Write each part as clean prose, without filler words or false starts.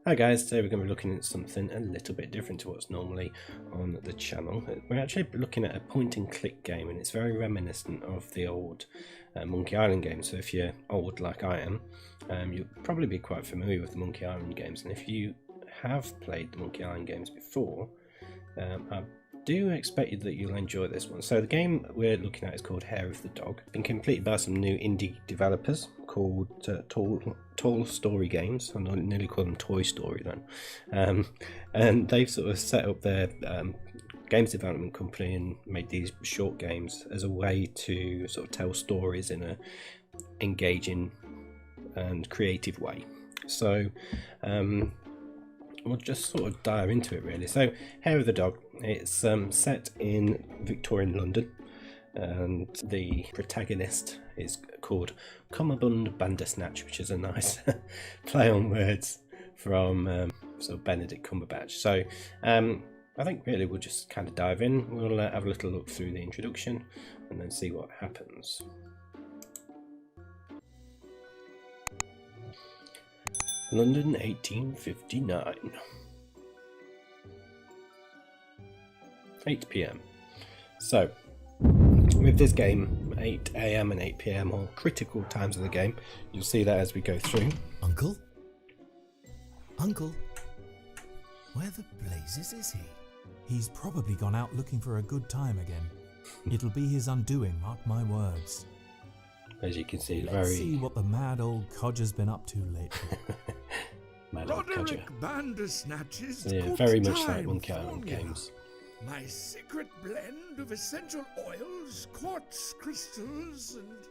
Hi guys, today we're going to be looking at something a little bit different to what's normally on the channel. We're actually looking at a point and click game, and it's very reminiscent of the old Monkey Island games. So if you're old like I am, you'll probably be quite familiar with the Monkey Island games, and if you have played the Monkey Island games before, I do expect that you'll enjoy this one. So the game we're looking at is called Hair of the Dog. It's been completed by some new indie developers called Tall Story Games. I nearly call them Toy Story then. And they've sort of set up their games development company and made these short games as a way to sort of tell stories in a engaging and creative way. So we'll just sort of dive into it really. So Hair of the Dog, it's set in Victorian London, and the protagonist is called Cummerbund Bandersnatch, which is a nice play on words from sort of Benedict Cumberbatch. So I think really we'll just kind of dive in. We'll have a little look through the introduction and then see what happens. London 1859. 8 PM. So with this game, 8 AM and 8 PM are critical times of the game. You'll see that as we go through. Uncle? Uncle? Where the blazes is he? He's probably gone out looking for a good time again. It'll be his undoing, mark my words. As you can see, Let's see what the mad old codger's been up to lately. Mad old codger. Bandersnatch is Very much like Monkey Island games. My secret blend of essential oils, quartz crystals, and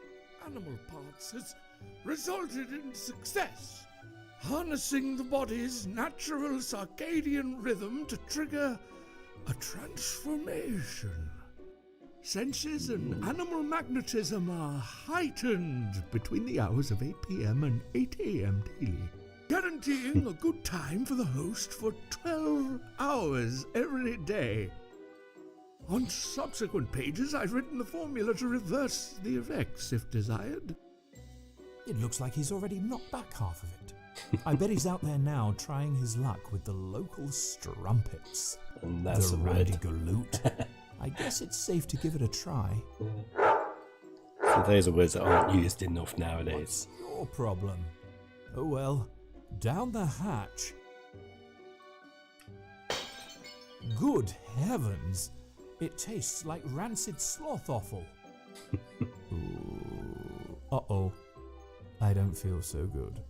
animal parts has resulted in success, harnessing the body's natural circadian rhythm to trigger a transformation. Senses and animal magnetism are heightened between the hours of 8 PM and 8 AM daily, guaranteeing a good time for the host for 12 hours every day. On subsequent pages, I've written the formula to reverse the effects if desired. It looks like he's already knocked back half of it. I bet he's out there now trying his luck with the local strumpets. And that's the a word. randy-galoot. I guess it's safe to give it a try. So those are words that aren't used enough nowadays. What's your problem? Oh well, down the hatch. Good heavens! It tastes like rancid sloth offal. Uh-oh. I don't feel so good.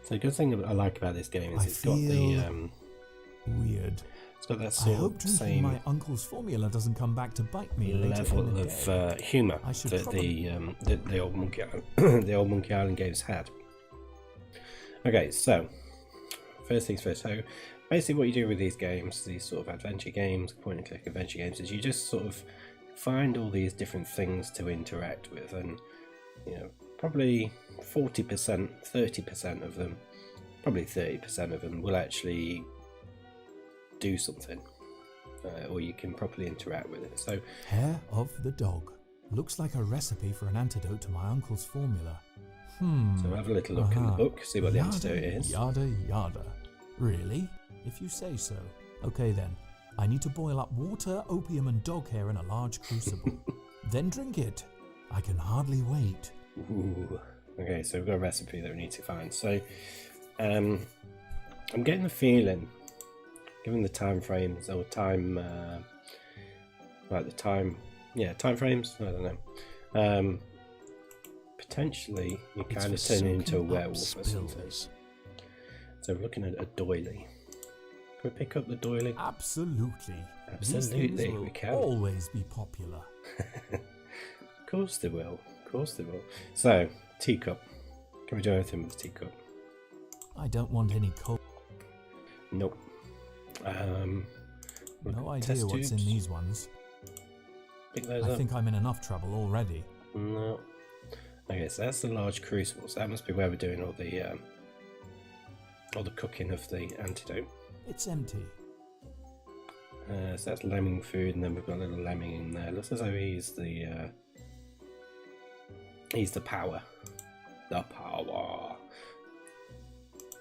So the good thing I like about this game is it's got the weird. It's got that I sort hope of drinking same my uncle's formula doesn't come back to bite me later level in the of day. humour I should that probably- the old the old Monkey Island games had. Okay, so first things first. So basically, what you do with these games, these sort of adventure games, point and click adventure games, is you just sort of find all these different things to interact with, and probably 40%, 30% of them, probably 30% of them will actually do something, or you can properly interact with it. So Hair of the Dog. Looks like a recipe for an antidote to my uncle's formula. so have a little look in the book, see what the antidote is. Yada yada. Really? If you say so. Okay then. I need to boil up water, opium and dog hair in a large crucible. Then drink it. I can hardly wait. Ooh. Okay, so we've got a recipe that we need to find. So I'm getting the feeling, given the time frames or time time frames, I don't know, potentially you kind of turn into a werewolf or something. So we're looking at a doily. Can we pick up the doily? Absolutely. Absolutely, These things we will can. always be popular. Of course they will. Of course they will. So, teacup. Can we do anything with the teacup? I don't want any cold. Nope. No idea test what's in tubes. these ones. Pick those I up. think I'm in enough trouble already. No. Okay, so that's the large crucible. So that must be where we're doing all the cooking of the antidote. It's empty. So that's lemming food, and then we've got a little lemming in there. Looks as though he's the power. The power.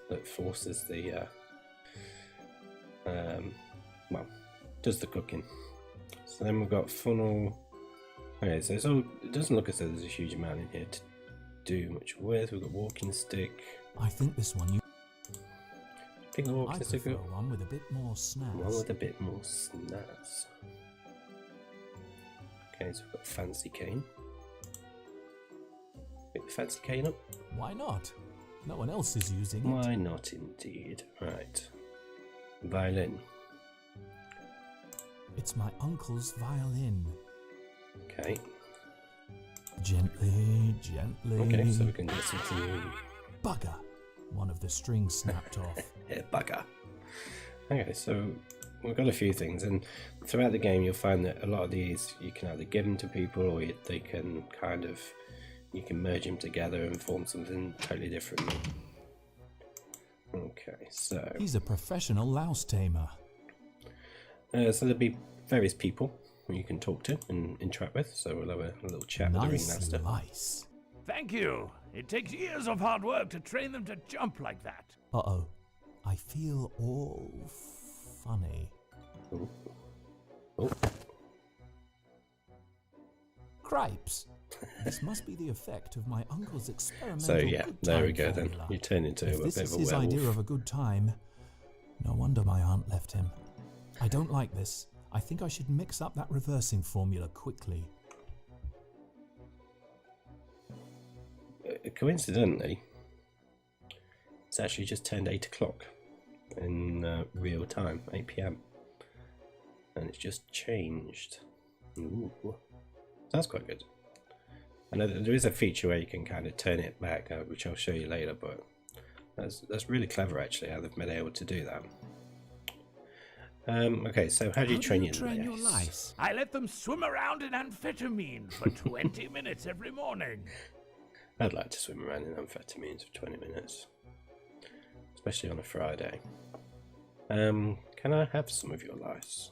that forces the well, does the cooking. So then we've got funnel. Okay, so it doesn't look as though there's a huge amount in here to do much with. We've got walking stick. I think this one you. Pick the walking I stick prefer up. one with a bit more snazz. One with a bit more snazz. Okay, so we've got fancy cane. Pick the fancy cane up. Why not? No one else is using it. Why not, indeed? Right. Violin. It's my uncle's violin. Okay. Gently, gently. Okay, so we can get something. Bugger! One of the strings snapped off. Yeah, bugger. Okay, so we've got a few things, and throughout the game you'll find that a lot of these you can either give them to people, or they can kind of, you can merge them together and form something totally different. Okay, so He's a professional louse tamer. so there'll be various people who you can talk to and interact with. So we'll have a little chat with the Nice ringmaster. lice. Thank you. It takes years of hard work to train them to jump like that. Uh-oh. I feel all funny. Ooh. Oh, Cripes! This must be the effect of my uncle's experimental so yeah, good there we time go then. formula. You turn into If a this bit is of a his werewolf. idea of a good time, no wonder my aunt left him. I don't like this. I think I should mix up that reversing formula quickly. Coincidentally, it's actually just turned 8 o'clock in real time, 8 PM, and it's just changed. Ooh, that's quite good. I know that there is a feature where you can kind of turn it back, which I'll show you later, but that's really clever actually how they've been able to do that. Okay, so how do you train your lice? I let them swim around in amphetamine for 20 minutes every morning. I'd like to swim around in amphetamines for 20 minutes, especially on a Friday. Can I have some of your lice?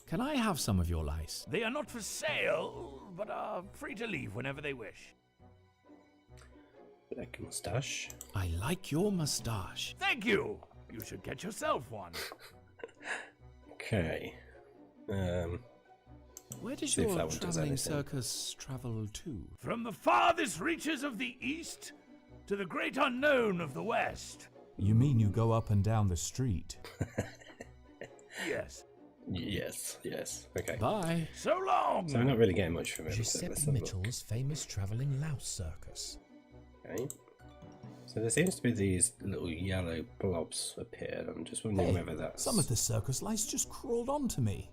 Can I have some of your lice? They are not for sale, but are free to leave whenever they wish. Black moustache. I like your moustache. Thank you. You should get yourself one. Okay. Where does See if your that one does travelling anything. circus travel to? From the farthest reaches of the east to the great unknown of the west. You mean you go up and down the street? Yes. Yes. Okay. Bye. So long. So we're not really getting much from it. So let's Giuseppe have a look. Mitchell's famous travelling louse circus. Okay. So there seems to be these little yellow blobs appeared. I'm just wondering Hey, whether that's... some of the circus lice just crawled onto me.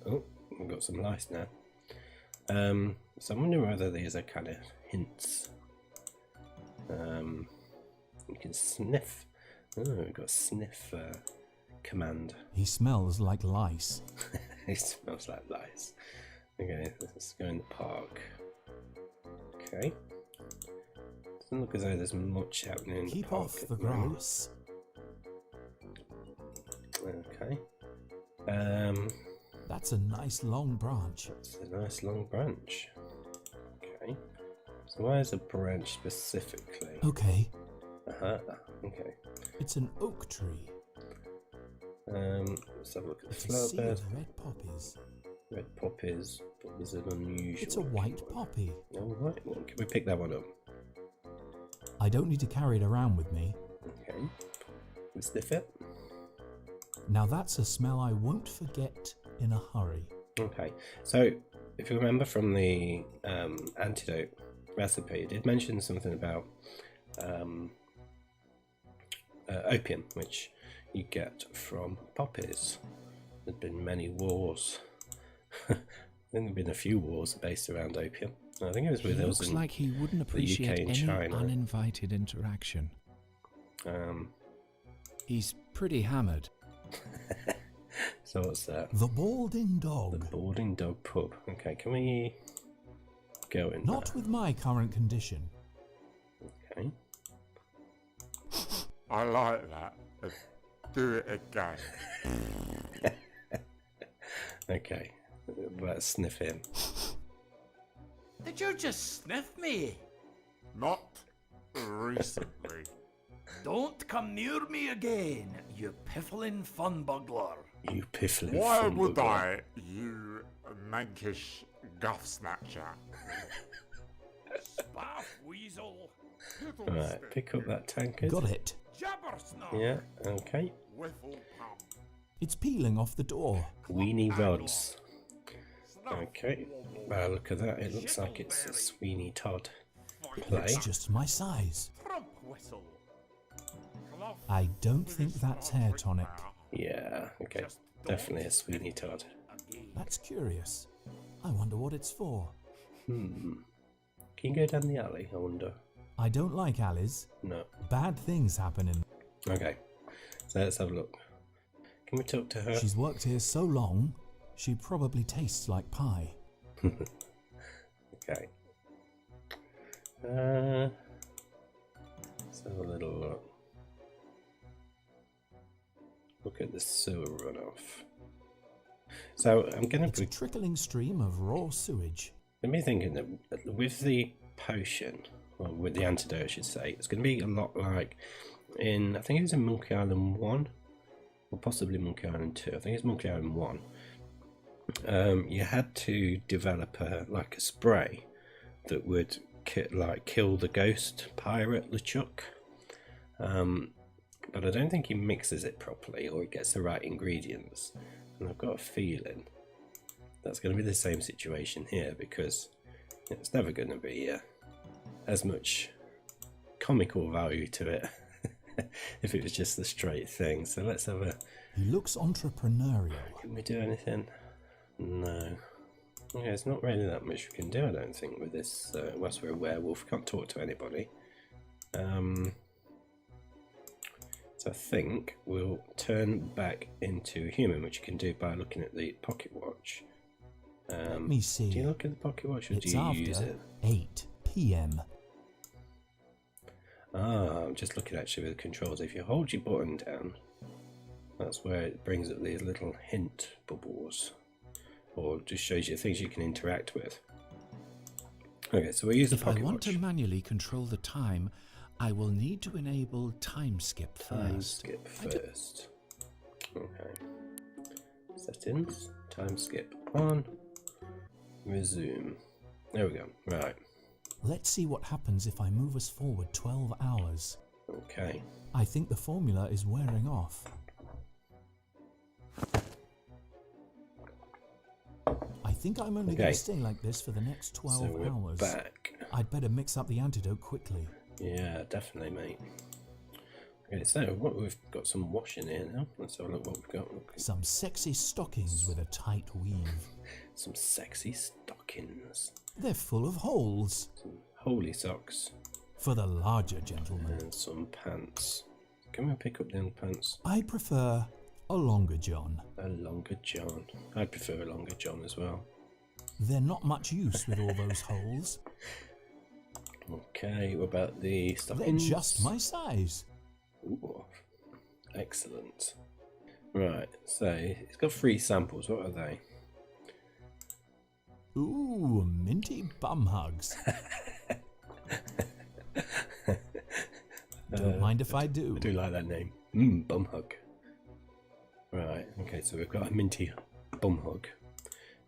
Oh, we've got some lice now. So I'm wondering whether these are kind of hints. You can sniff. Oh, we've got a sniff command. He smells like lice. It smells like lice. Okay, let's go in the park. Okay. Doesn't look as though there's much happening in the Keep park off at the moment. grass. Okay. That's a nice long branch. It's a nice long branch. Okay. So why is a branch specifically? Okay, Okay. it's an oak tree. Let's have a look at the It's a flower sea bed. of red poppies. Red poppies, but is an unusual. It's a white looking poppy. one. Oh, white one. Can we pick that one up? I don't need to carry it around with me. Okay. We sniff it. Now that's a smell I won't forget in a hurry. Okay. So if you remember from the antidote recipe, it did mention something about opium, which you get from poppies. There've been many wars. I think there've been a few wars based around opium. I think it was with He us looks in like he wouldn't appreciate and any China. uninvited interaction. um, He's pretty hammered. so what's that? The Balding The Dog. Boarding Dog Pub. Okay, can we go in Not there? with my current condition. Okay. I like that. Do it again. Okay. Let's sniff in. Did you just sniff me? Not recently. Don't come near me again, you piffling fun bugler. You piffling Why fun would bugger. I, you mankish guff snatcher? Spaff weasel. Right, pick up that tankard. Got it. Jabbersnob. Yeah, okay. Whiffle pum. It's peeling off the door. Weenie rods. Okay. Well, look at that. It looks like it's a Sweeney Todd play. It's just my size. Trump whistle. I don't think that's hair tonic. Yeah, okay. Definitely a Sweeney Todd. That's curious. I wonder what it's for. Can you go down the alley, I wonder? I don't like alleys. No. Bad things happen in. Okay. So let's have a look. Can we talk to her? She's worked here so long, she probably tastes like pie. Okay. Let's have a little look. Look at the sewer runoff. So I'm going It's to a trickling stream of raw sewage. be thinking that with the potion, or with the antidote I should say, it's going to be a lot like in, I think it was in Monkey Island 1, or possibly Monkey Island 2, I think it's Monkey Island 1. You had to develop a spray that would kill the ghost pirate LeChuck. But I don't think he mixes it properly or he gets the right ingredients. And I've got a feeling that's going to be the same situation here, because it's never going to be as much comical value to it if it was just the straight thing. So let's have a... He looks entrepreneurial. Can we do anything? No. Okay, it's not really that much we can do, I don't think, with this. Whilst we're a werewolf, can't talk to anybody. So I think we'll turn back into a human, which you can do by looking at the pocket watch. Let me see. Do you look at the pocket watch or It's do you use after it? 8 p.m. Ah, I'm just looking actually with the controls. If you hold your button down, that's where it brings up these little hint bubbles, or just shows you things you can interact with. Okay, so we use the If I pocket want watch. to manually control the time, I will need to enable time skip Time first. skip first. Okay. Settings. Time skip on. Resume. There we go. Right. Let's see what happens if I move us forward 12 hours. Okay. I think the formula is wearing off. I think I'm only going Okay. to stay like this for the next 12 So we're hours. back. I'd better mix up the antidote quickly. Yeah, definitely, mate. Okay, so what we've got some washing here now. Let's have a look what we've got. Look, Some sexy stockings with a tight weave. some sexy stockings. They're full of holes. Some holy socks. For the larger gentleman. And some pants. Can we pick up the underpants? I prefer a longer john. A longer john. I'd prefer a longer john as well. They're not much use with all those holes. Okay, what about the They're stockings? just my size. Ooh, excellent. Right, so it's got 3 samples. What are they? Ooh, minty bum hugs. Don't mind if I do. I do like that name. Bum hug. Right, okay, so we've got a minty bum hug.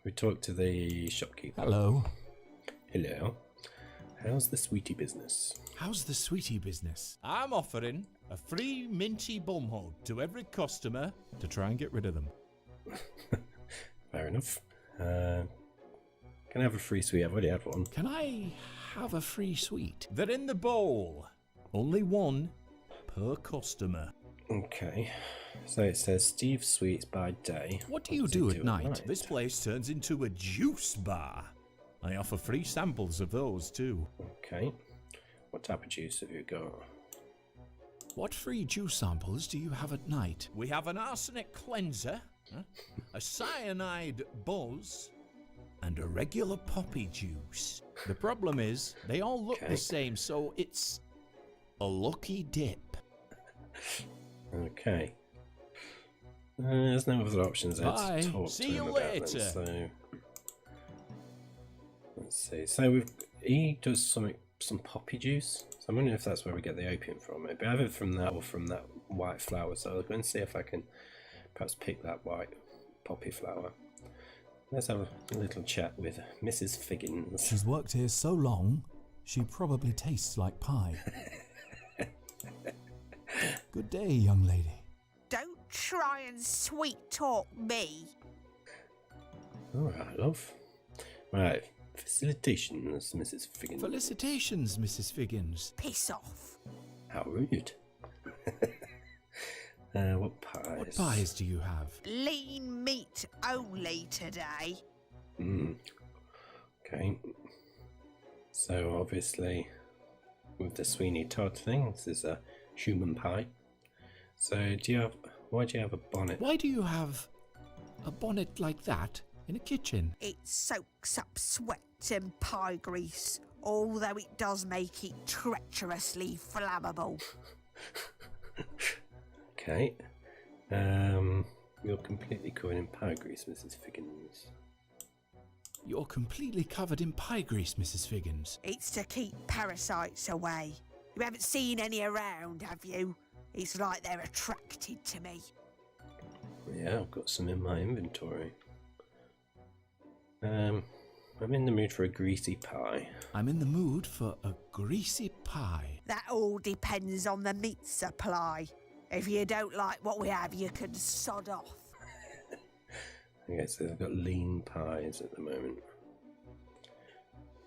We talked to the shopkeeper. Hello. Hello. How's the sweetie business? How's the sweetie business? I'm offering a free minty bum hug to every customer to try and get rid of them. Fair enough. Can I have a free sweet? I've already had one. Can I have a free sweet? They're in the bowl. Only one per customer. Okay. So it says Steve Sweets by day. What do you What does do he at night? This place turns into a juice bar. I offer free samples of those too. Okay. What type of juice have you got? What free juice samples do you have at night? We have an arsenic cleanser, a cyanide buzz, and a regular poppy juice. The problem is, they all look Okay. the same, so it's a lucky dip. Okay. There's no other options there Bye. to talk See to him you about later. them, so let's see. So he does something some poppy juice. So I'm wondering if that's where we get the opium from. Maybe either from that or from that white flower. So I'll go and see if I can perhaps pick that white poppy flower. Let's have a little chat with Mrs. Figgins. She's worked here so long, she probably tastes like pie. Good day, young lady. Don't try and sweet talk me. All right, love. Right, felicitations, Mrs. Figgins. Felicitations, Mrs. Figgins. Piss off. How rude. What pies? What pies do you have? Lean meat only today. Okay. So obviously, with the Sweeney Todd thing, this is a human pie. So why do you have a bonnet? Why do you have a bonnet like that in a kitchen? It soaks up sweat and pie grease, although it does make it treacherously flammable. Okay. You're completely covered in pie grease, Mrs. Figgins. You're completely covered in pie grease, Mrs. Figgins. It's to keep parasites away. You haven't seen any around, have you? It's like they're attracted to me. Yeah, I've got some in my inventory. I'm in the mood for a greasy pie. I'm in the mood for a greasy pie. That all depends on the meat supply. If you don't like what we have, you can sod off. Okay, so they've got lean pies at the moment.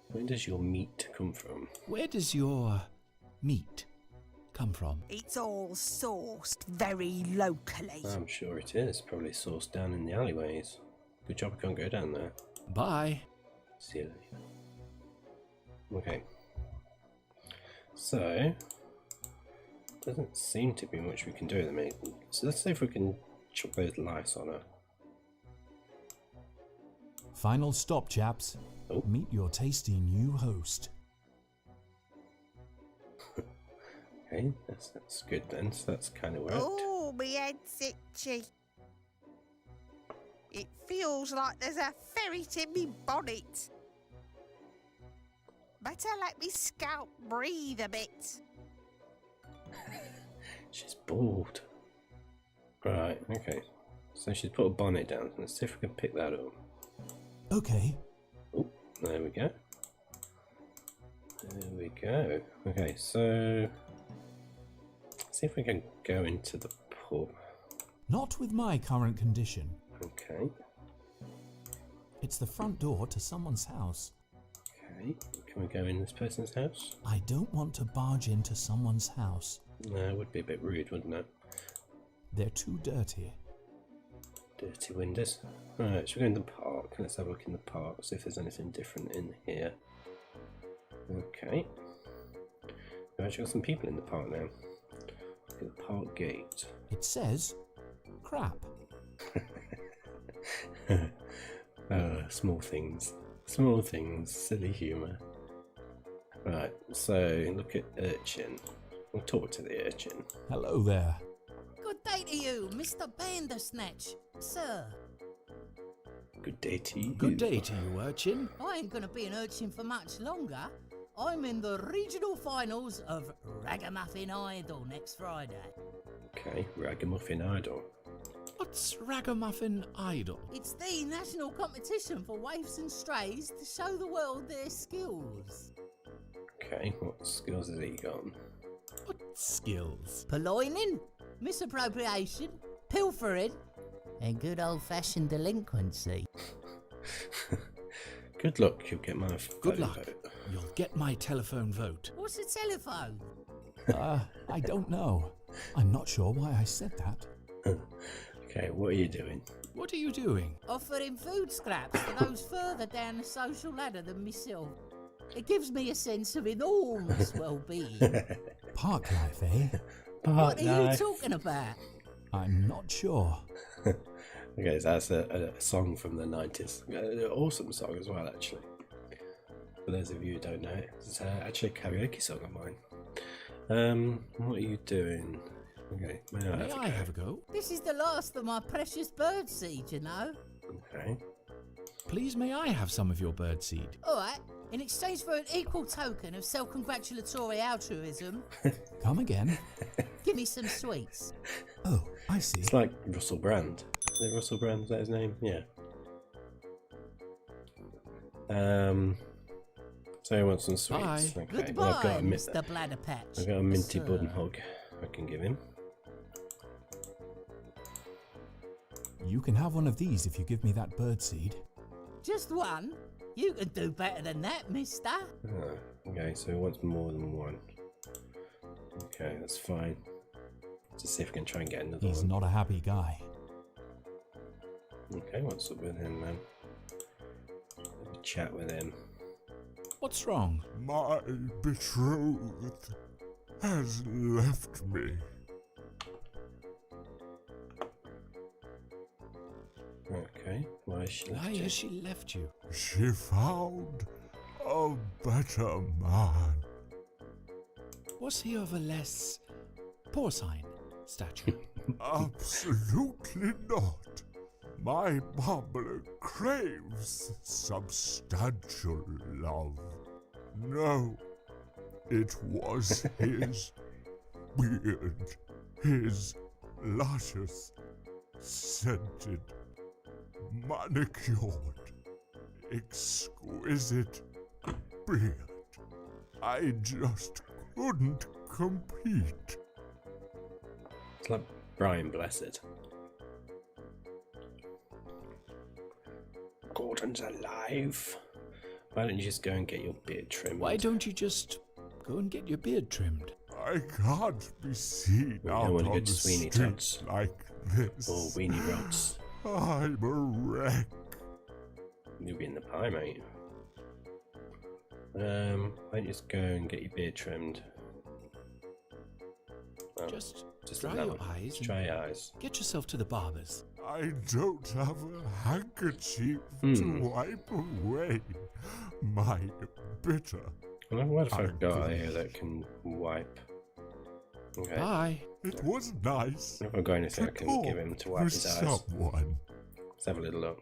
Where does your meat come from? Where does your meat come from? It's all sourced very locally. I'm sure it is. Probably sourced down in the alleyways. Good job I can't go down there. Bye. See you later. Okay. So, doesn't seem to be much we can do at the minute. So let's see if we can chuck those lice on her. Final stop, chaps. Oh. Meet your tasty new host. Okay, that's good then. So that's kind of worked. Oh, my head's itchy. It feels like there's a ferret in me bonnet. Better let me scalp breathe a bit. She's bald. Right, okay. So she's put a bonnet down. Let's see if we can pick that up. Okay. Oh, there we go. There we go. Okay, so let's see if we can go into the pub. Not with my current condition. Okay, It's the front door to someone's house. okay. Can we go in this person's house? I don't want to barge into someone's house. No, it would be a bit rude, wouldn't it? They're too dirty. Dirty windows. Alright, should we go in the park? Let's have a look in the park, see if there's anything different in here. Okay. We've actually got some people in the park now. Look at the park gate. It says crap. Small things. Small things. Silly humour. Right, so look at Urchin. We'll talk to the urchin. Hello there. Good day to you, Mr. Bandersnatch, sir. Good day to you. Good day to you, urchin. I ain't gonna be an urchin for much longer. I'm in the regional finals of Ragamuffin Idol next Friday. Okay, Ragamuffin Idol. What's Ragamuffin Idol? It's the national competition for waifs and strays to show the world their skills. Okay, what skills has he got? What skills? Purloining, misappropriation, pilfering, and good old-fashioned delinquency. Good luck, you'll get my Good vote. luck. You'll get my telephone vote. What's a telephone? I don't know. I'm not sure why I said that. Okay, what are you doing? What are you doing? Offering food scraps to those further down the social ladder than myself. It gives me a sense of enormous well-being. Park life, eh? What are you talking about? I'm not sure. Okay, so that's a song from the 90s. An awesome song as well, actually. For those of you who don't know, it's actually a karaoke song of mine. What are you doing? Okay, may I have a go? This is the last of my precious birdseed, you know. Okay. Please, may I have some of your birdseed? All right, In exchange for an equal token of self-congratulatory altruism, Come again? give me some sweets. Oh, I see. It's like Russell Brand. Is it Russell Brand? Is that his name? Yeah. So he wants some sweets. Bye. Okay. Goodbye, Well, I've got Mr. Bladderpatch. I've got a minty Sir. bun hug I can give him. You can have one of these if you give me that birdseed. Just one? You can do better than that, mister. Oh, okay, so he wants more than one. Okay, that's fine. Let's see if we can try and get another He's one. not a happy guy. Okay, what's up with him, man? Have a chat with him. What's wrong? My betrothed has left me. Okay, why is she left Why you? has she left you? She found a better man. Was he of a less porcine stature? Absolutely not. My Barbara craves substantial love. No, it was his beard, his luscious, scented, manicured, exquisite beard. I just couldn't compete. It's like Brian Blessed. Gordon's alive. Why don't you just go and get your beard trimmed? Why don't you just go and get your beard trimmed? I can't be seen We out don't want to on go the to Sweeney streets Todd's. like this. Or Weenie Rods. I'm a wreck. You'll be in the pie, mate. Why don't you just go and get your beard trimmed? Oh, Just just dry that your one. eyes Just and dry your eyes. get yourself to the barber's. I don't have a handkerchief Hmm. to wipe away my bitter. Well, what if I've got Ugly. here that can wipe? Okay. Bye. It was nice If I've got anything I to can talk give him to wipe with his eyes. someone. Let's have a little look.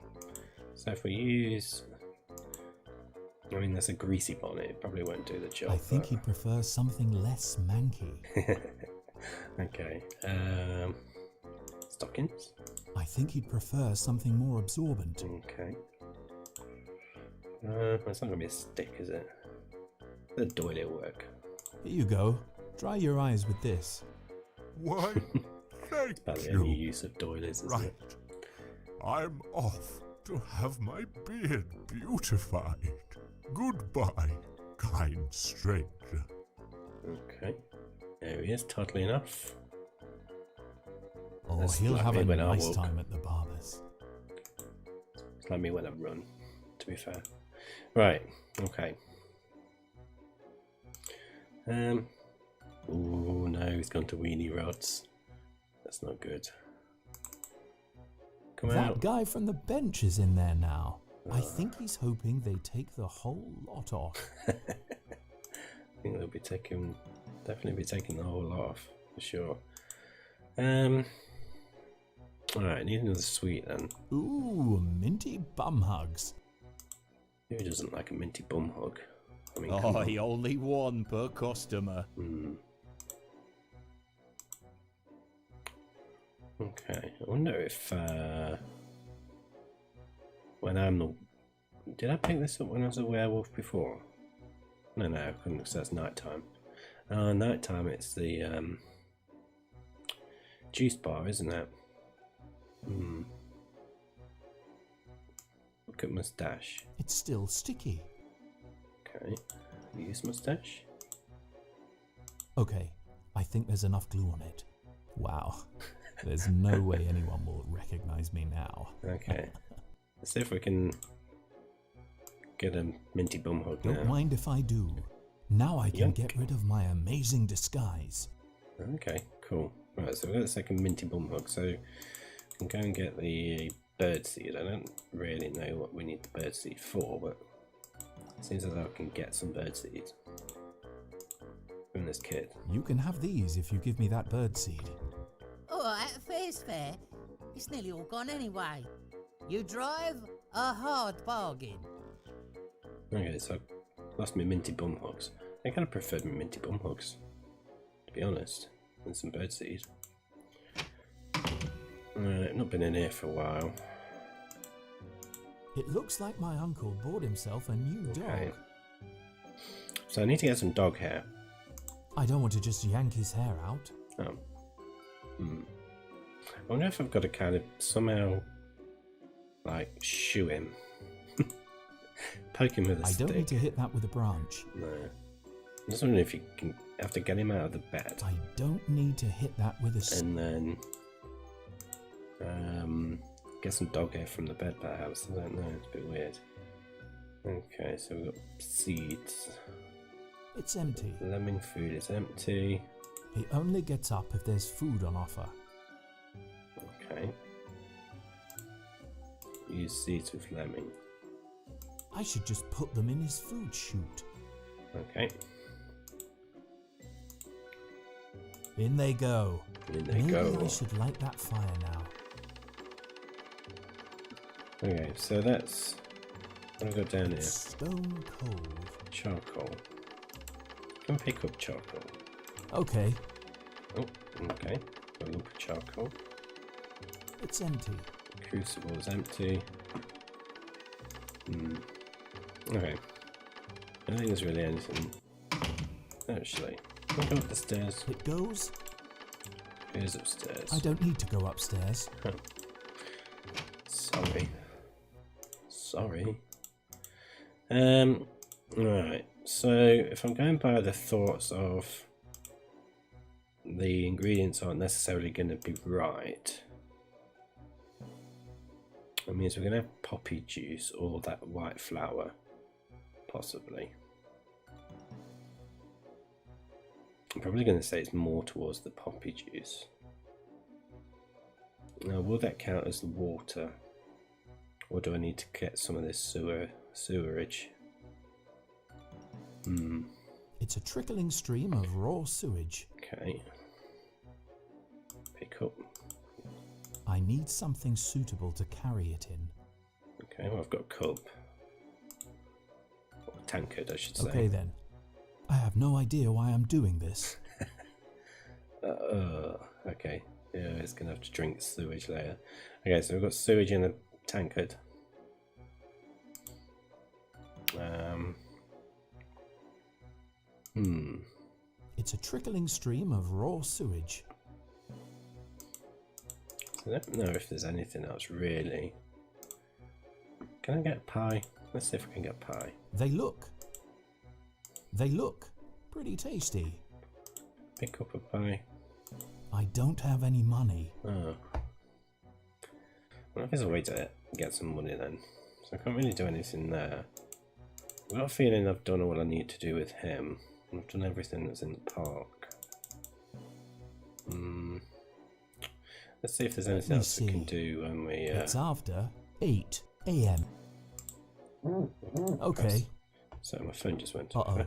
So if we use... I mean, that's a greasy bonnet. It probably won't do the job. I think but- he'd prefer something less manky. Okay. Stockings? I think he'd prefer something more absorbent. Okay. It's not going to be a stick, is it? The doily will work. Here you go. Dry your eyes with this. Why, thank About the only you. use of doilies, isn't Right. it? I'm off to have my beard beautified. Goodbye, kind stranger. Okay. There he is, toddly enough. Or That's he'll like have me a when I nice walk. time at the barber's. It's like me when I run, to be fair. Right, okay. Oh no, he's gone to Weenie Rods. That's not good. Come That out. guy from the bench is in there now. I think he's hoping they take the whole lot off. I think they'll be taking, definitely be taking the whole lot off, for sure. Alright, need another sweet then. Ooh, minty bum hugs. Who doesn't like a minty bum hug? I mean, come Oh, on. only one per customer. Okay, I wonder if when I'm the... Did I pick this up when I was a werewolf before? No, I couldn't, because that's night time. Night time, it's the juice bar, isn't it? Look at moustache. It's still sticky. Okay, use moustache. Okay, I think there's enough glue on it. Wow, there's no way anyone will recognize me now. Okay, let's see if we can get a minty bum hug Don't now. mind if I do. Now I can Yuck. get rid of my amazing disguise. Okay, cool. Right, so we've got the second minty bum hug, so we can go and get the birdseed. I don't really know what we need the birdseed for, but it seems as though I can get some birdseed from this kid. You can have these if you give me that birdseed. Alright, fair's fair. It's nearly all gone anyway. You drive a hard bargain. Okay, so lost my minty bum hooks. I kind of preferred my minty bum hooks, to be honest, than some birdseed. Right, not been in here for a while. It looks like my uncle bought himself a new dog. So I need to get some dog hair. I don't want to just yank his hair out. Oh. I wonder if I've got to kind of somehow, like, shoo him. Poke him with a stick. I don't need to hit that with a branch. No. I'm just wondering if you can have to get him out of the bed. I don't need to hit that with a stick. And then get some dog hair from the bed, perhaps. I don't know, it's a bit weird. Okay, so we've got seeds. It's empty. Lemming food is empty. He only gets up if there's food on offer. Okay. Use seeds with lemming. I should just put them in his food chute. Okay. In they go. In they Maybe go. I should light that fire now. Okay, so that's... What have I got down here? Stone cold. Charcoal. Can pick up charcoal. Okay. Oh, okay. Got a lump of charcoal. It's empty. Crucible is empty. Okay. I don't think there's really anything. Actually, can I go up the stairs? It goes. Here's upstairs. I don't need to go upstairs. Sorry. Sorry. Right. So if I'm going by the thoughts of the ingredients aren't necessarily going to be right, that means we're going to have poppy juice or that white flour, possibly. I'm probably going to say it's more towards the poppy juice. Now, will that count as the water? Or do I need to get some of this sewerage? It's a trickling stream of raw sewage. Okay. Pick up. I need something suitable to carry it in. Okay, well, I've got a cup. Or a tankard, I should say. Okay then. I have no idea why I'm doing this. Okay. Yeah, it's going to have to drink sewage later. Okay, so we've got sewage in a tankard. It's a trickling stream of raw sewage. I don't know if there's anything else really. Can I get pie? Let's see if I can get pie. They look pretty tasty. Pick up a pie. I don't have any money. Oh. Well, if there's a way to get some money then. So I can't really do anything there. I've got a feeling I've done all I need to do with him. I've done everything that's in the park. Let's see if there's anything else we can do when we... It's after 8 AM. Okay. So my phone just went off. Uh-oh.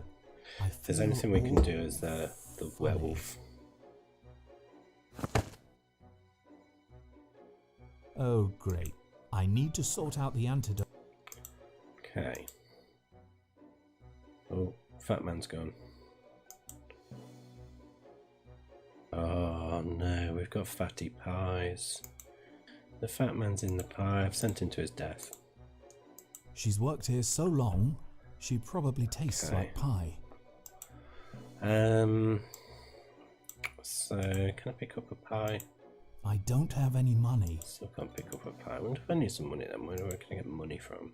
If there's anything we can do as the werewolf. Oh, great. I need to sort out the antidote. Okay. Oh, fat man's gone. Oh no, we've got fatty pies. The fat man's in the pie. I've sent him to his death. She's worked here so long, she probably tastes like pie. So can I pick up a pie? I don't have any money. Still can't pick up a pie. I wonder if I need some money then. Where can I get money from?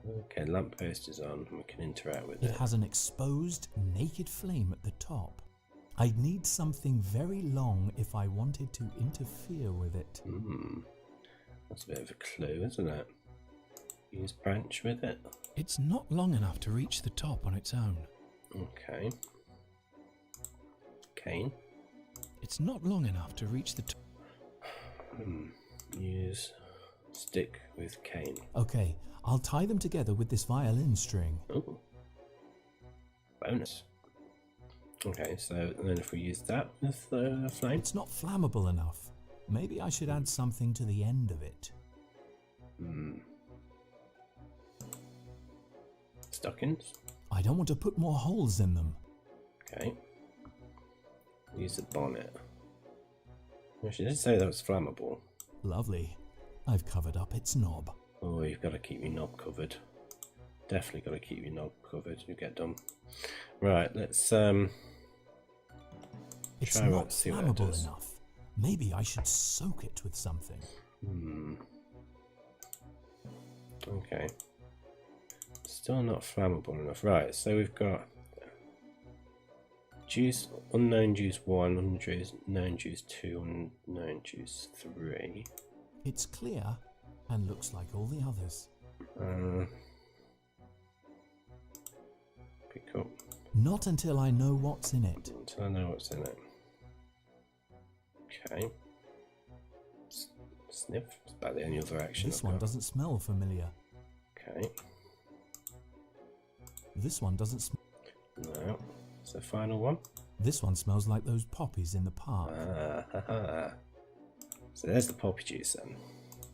Okay, lamppost is on and we can interact with it. It has an exposed, naked flame at the top. I'd need something very long if I wanted to interfere with it. That's a bit of a clue, isn't it? Use branch with it. It's not long enough to reach the top on its own. Okay. Cane. It's not long enough to reach the top. Use stick with cane. Okay, I'll tie them together with this violin string. Oh. Bonus. Okay, so then if we use that with the flame. It's not flammable enough. Maybe I should add something to the end of it. stockings. I don't want to put more holes in them. Okay. Use the bonnet. Well, she did say that was flammable. Lovely. I've covered up its knob. Oh, you've got to keep your knob covered. Definitely got to keep your knob covered. You get done. Right, let's It's try not see what it flammable does. enough. Maybe I should soak it with something. Okay. Still not flammable enough. Right, so we've got juice, unknown juice 1, unknown juice 2, unknown juice 3. It's clear and looks like all the others. Pick up Not until I know what's in it. until I know what's in it. Okay. Sniff. It's about the only other action This I've one got. doesn't smell familiar. Okay. This one doesn't smell. No. It's the final one. This one smells like those poppies in the park. So there's the poppy juice then.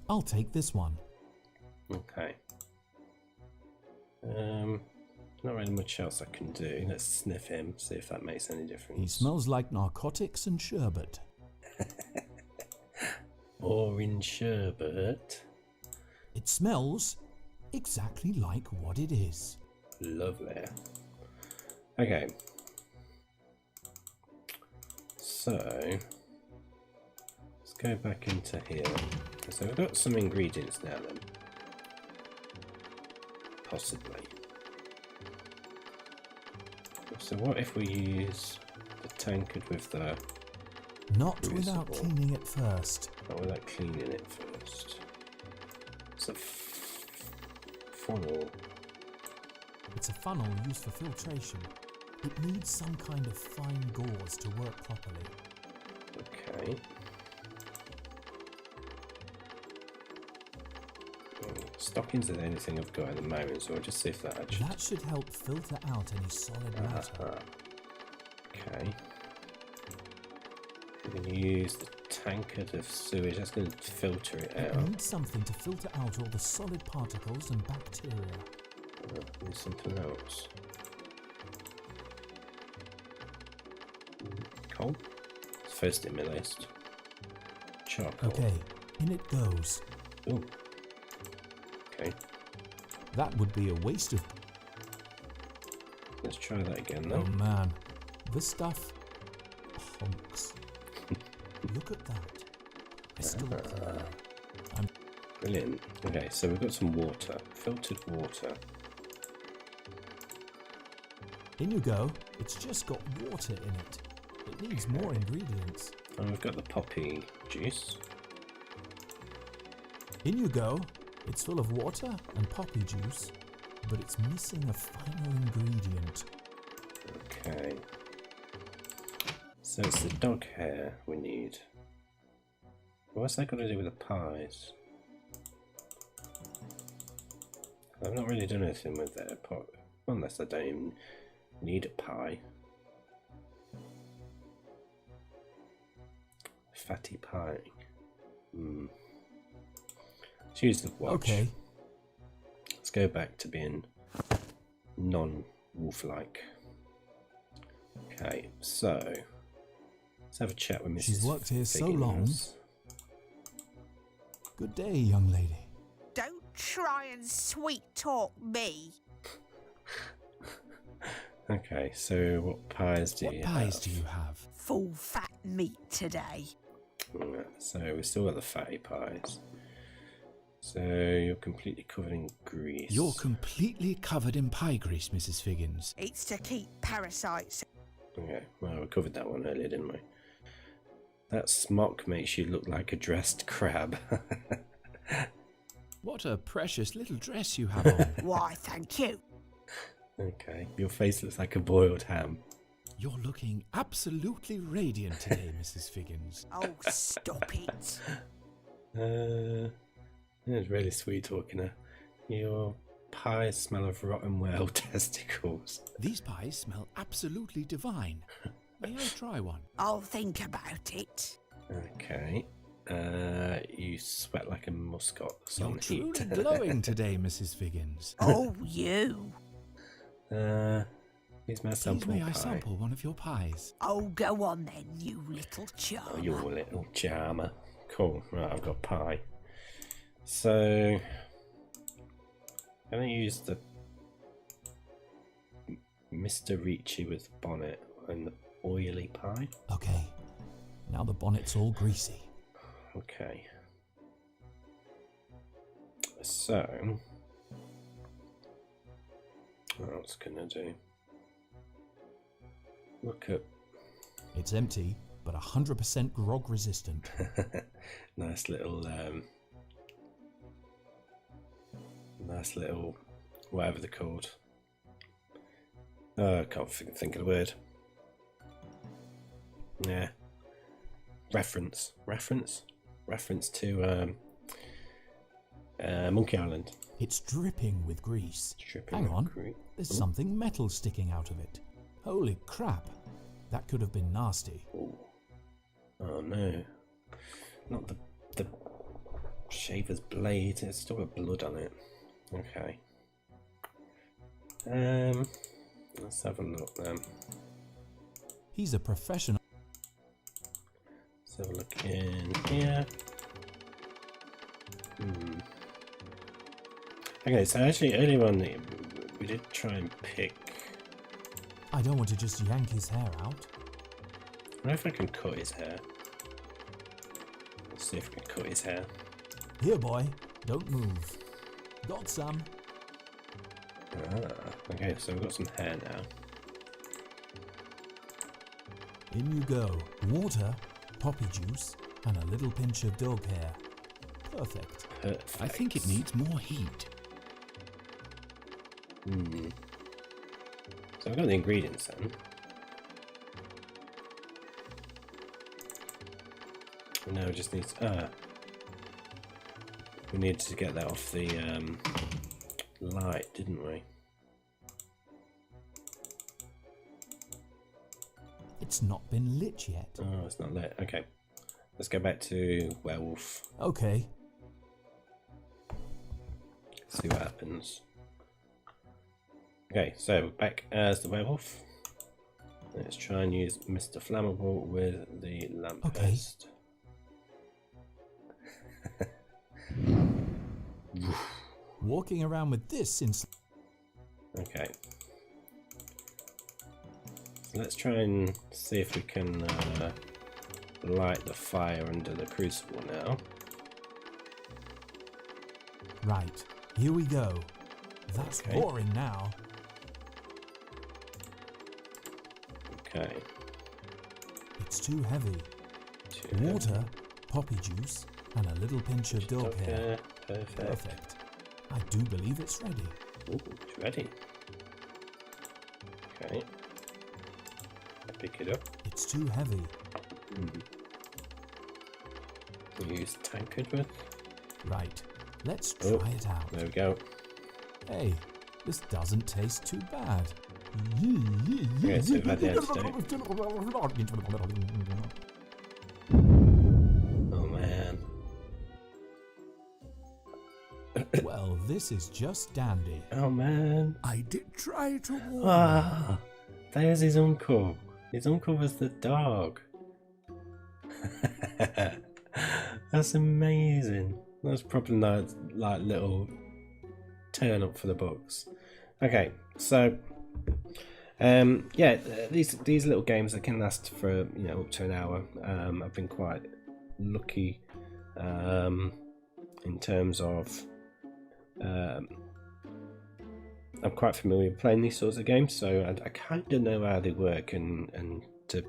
I'll take this one. Okay. Not really much else I can do. Let's sniff him, see if that makes any difference. He smells like narcotics and sherbet. Orange sherbet. It smells exactly like what it is. Lovely. Okay. So let's go back into here. So we've got some ingredients now then. Possibly. So what if we use the tankard with the... Not without Crucible. cleaning it first. Not without cleaning it first. It's a funnel. It's a funnel used for filtration. It needs some kind of fine gauze to work properly. Okay. Stockings are the only thing I've got at the moment, so I'll just see if that actually... That should help filter out any solid matter. Okay. We're going to use the tankard of sewage. That's going to filter it It out. needs something to filter out all the solid particles and bacteria. Need something else. Coal. First in my list. Charcoal. Okay, in it goes. Ooh. Okay. That would be a waste of... Let's try that again Oh then. man, this stuff honks. Look at that. Crystal clear. Brilliant. Okay, so we've got some water. Filtered water. In you go. It's just got water in it. It needs more ingredients. And we've got the poppy juice. In you go. It's full of water and poppy juice, but it's missing a final ingredient. Okay. So it's the dog hair we need. What's that got to do with the pies? I've not really done anything with that, unless I don't even need a pie. Fatty pie. Let's use the watch. Okay. Let's go back to being non-wolf-like. Okay, so let's have a chat with Mrs. She's worked here so long. Figgins. Good day, young lady. Don't try and sweet talk me. Okay, so what pies do What you pies have? do you have? Full fat meat today. Yeah, so we've still got the fatty pies. So you're completely covered in grease. You're completely covered in pie grease, Mrs. Figgins. It's to keep parasites. Okay, well, we covered that one earlier, didn't we? That smock makes you look like a dressed crab. What a precious little dress you have on. Why, thank you. Okay, your face looks like a boiled ham. You're looking absolutely radiant today, Mrs. Figgins. Oh, stop it. It's really sweet talking her. Your pies smell of rotten whale testicles. These pies smell absolutely divine. May I try one? I'll think about it. Okay. You sweat like a musk ox You're on heat. truly glowing today, Mrs. Figgins. Oh, you. Here's my Please sample may I pie. sample one of your pies? Oh, go on then, you little charmer. Oh, you little charmer. Cool. Right, I've got pie. So, I'm going to use the Mr. Ricci with bonnet and the oily pie. Okay, now the bonnet's all greasy. Okay. So, what else can I do? Look at It's empty, but 100% grog resistant. nice little whatever they're called. I can't think of the word. Yeah. Reference to Monkey Island. It's dripping with grease. Dripping Hang with on, grease. there's something metal sticking out of it. Holy crap, that could have been nasty. Ooh. Oh no. Not the shaver's blade, it's still got blood on it. Okay. Let's have a look then. He's a professional. Let's have a look in here. Okay, so actually earlier on we did try and pick. I don't want to just yank his hair out. I wonder if I can cut his hair. Let's see if I can cut his hair. Here, boy, don't move. Got some. Okay, so we've got some hair now. In you go. Water, poppy juice, and a little pinch of dog hair. Perfect. Perfect. I think it needs more heat. So I've got the ingredients then. And now it just needs we needed to get that off the light, didn't we? It's not been lit yet. Oh, it's not lit. Okay. Let's go back to werewolf. Okay. See what happens. Okay, so back as the werewolf. Let's try and use Mr. Flammable with the lamppost. Walking around with this since. Okay. So let's try and see if we can light the fire under the crucible now. Right, here we go. That's Okay. roaring now. Okay. It's too heavy. Two. Water, poppy juice, and a little pinch of dog hair. Perfect. Perfect. I do believe it's ready. Ooh, it's ready. Okay. Pick it up. It's too heavy. Use tankard with. Right, let's try Oh, it out. There we go. Hey, this doesn't taste too bad. Okay, so we've had the antidote. Oh man. Well, this is just dandy. Oh man. I did try to warn Ah, there's his uncle. His uncle was the dog. That's amazing. That's probably nice, like little turn up for the books. Okay, so yeah, these little games, they can last for up to an hour. I've been quite lucky in terms of I'm quite familiar with playing these sorts of games, so I kind of know how they work and to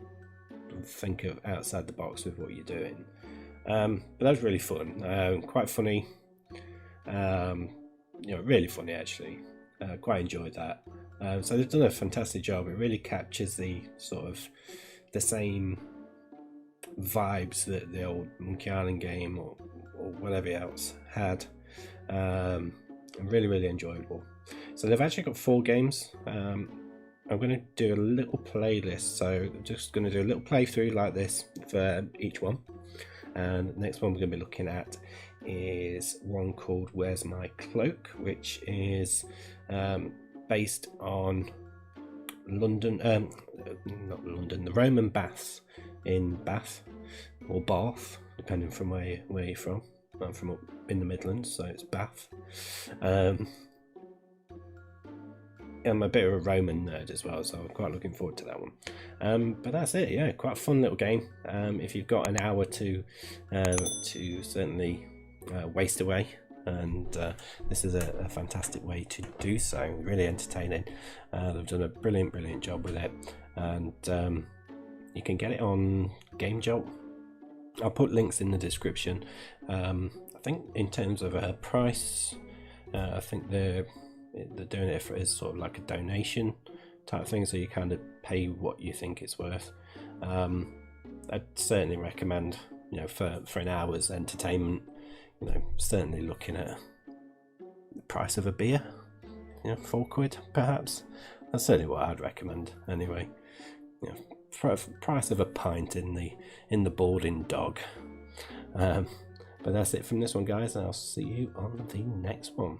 think of outside the box with what you're doing. But that was really fun, quite funny, really funny actually. Quite enjoyed that. So they've done a fantastic job. It really captures the sort of the same vibes that the old Monkey Island game or whatever else had. Really enjoyable. So they've actually got 4 games. I'm going to do a little playlist, so I'm just going to do a little playthrough like this for each one. And the next one we're going to be looking at is one called Where's My Cloak, which is based on London, not London, the Roman baths in Bath or Bath, depending from where you're from. I'm from up in the Midlands, so it's Bath. I'm a bit of a Roman nerd as well, so I'm quite looking forward to that one. But that's it, yeah, quite a fun little game. If you've got an hour to certainly waste away, and this is a fantastic way to do so. Really entertaining. They've done a brilliant job with it, and you can get it on Game Jolt. I'll put links in the description. I think in terms of a price, I think they're doing it as sort of like a donation type thing, so you kind of pay what you think it's worth. I'd certainly recommend, for an hour's entertainment, certainly looking at the price of a beer, £4 perhaps. That's certainly what I'd recommend anyway. Price of a pint in the boarding dog. But that's it from this one, guys, and I'll see you on the next one.